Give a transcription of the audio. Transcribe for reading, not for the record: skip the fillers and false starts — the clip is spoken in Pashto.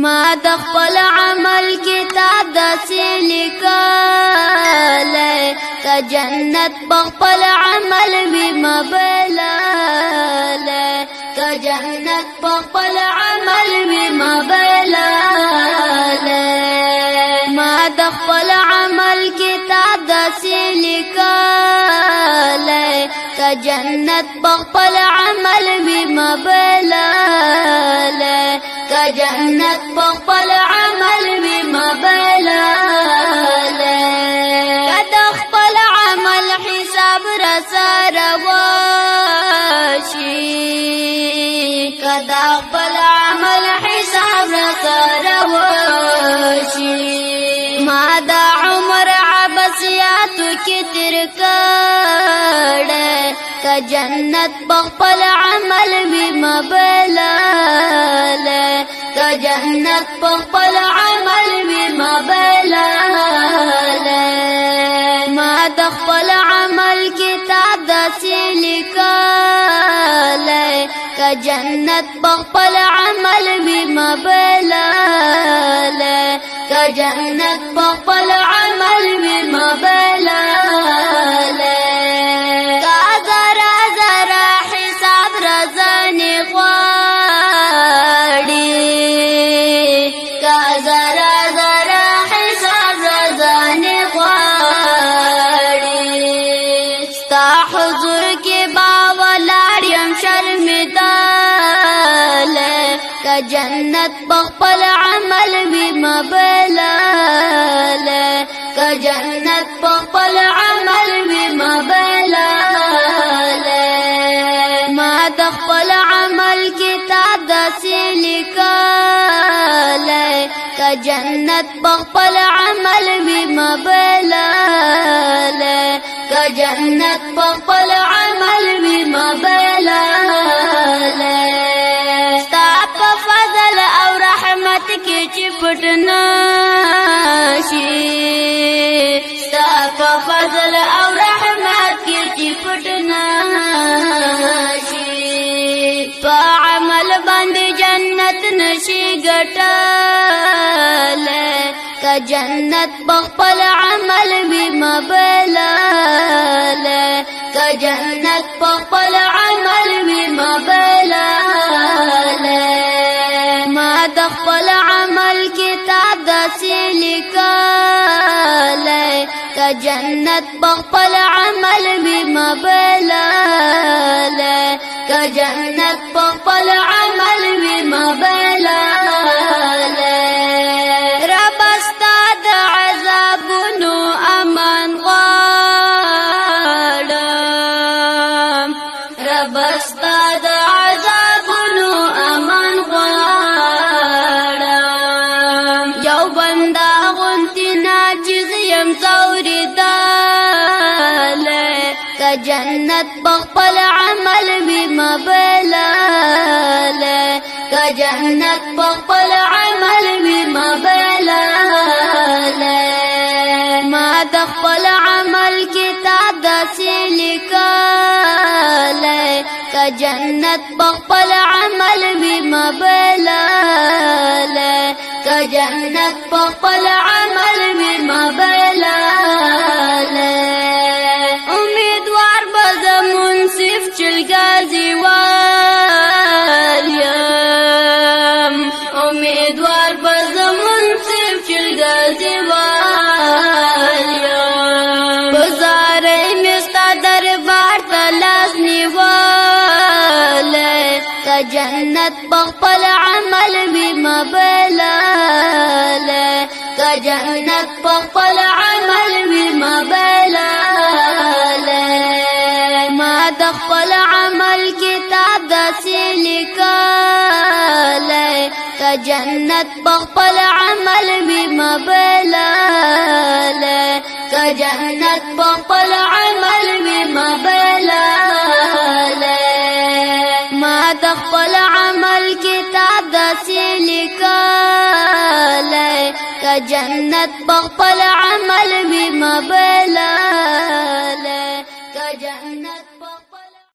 ما د خپل عمل کتاب داسې لیکلی که جنت په خپل عمل وي ما بللی که جنت په خپل عمل وي ما بللی ما د خپل عمل کتاب داسې لیکلی که جنت په خپل عمل وي ما بللی که جنت په خپل عمل وي ما بللی که د خپل عمل حساب راسره وشي که د خپل عمل حساب راسره وشي ما د عمر عباسیاتو کې تیر کړی که جنت په خپل عمل وي ما بللی که جنت په خپل عمل وي ما بللی ما د خپل عمل کتاب داسې لیکلی که جنت په خپل عمل وي ما بللی که جنت په خپل عمل وي ما بللی که ذره ذره حساب رضانې غواړي که ذره ذره حساب رضانې غواړي ستا حضور کې با ولاړ یم شرمېدلی که جنت په خپل عمل وي ما بللی که جنت په خپل عمل وي ما بللی ما د خپل عمل کتاب داسې لیکلی که جنت په خپل عمل وي ما بللی که جنت په خپل عمل وي ما بللی ستا په فضل او رحمت کې چې پټ نشي ستا په فضل او رحمت کې چې پټ نشي په عمل باندې جنت نشي ګټلی که جنت په خپل عمل وي ما بللی که جنت په خپل عمل وي ما بللی ما د خپل عمل کتاب داسې لیکلی که جنت په خپل عمل وي ما بللی که جنت په خپل عمل وي ما بللی رب ستا د عذابونو امان غواړم رب ستا د عذابونو امان غواړم یو بنده غوندې ناجز یم ځورېدلی که جنت په خپل عمل وي ما بللی که جنت په خپل عمل وي ما بللی ما د خپل عمل کتاب داسې لیکلی که جنت په خپل عمل وي ما بللی که جنت په خپل عمل وي ما بللی امیدوار به زه منصف چلګازي وال یم امیدوار به زه منصف چلګازي وال یم په زارۍ مې ستا دربار ته لاس نیولی که جنت په خپل عمل وي ما بللی که جنت په خپل عمل وي ما بللی ما د خپل عمل کتاب داسې لیکلی که جنت په خپل عمل وي ما بللی که جنت په خپل عمل وي ما بللی ما د خپل عمل کتاب داسې لیکلی که جنت په خپل عمل وي ما بللی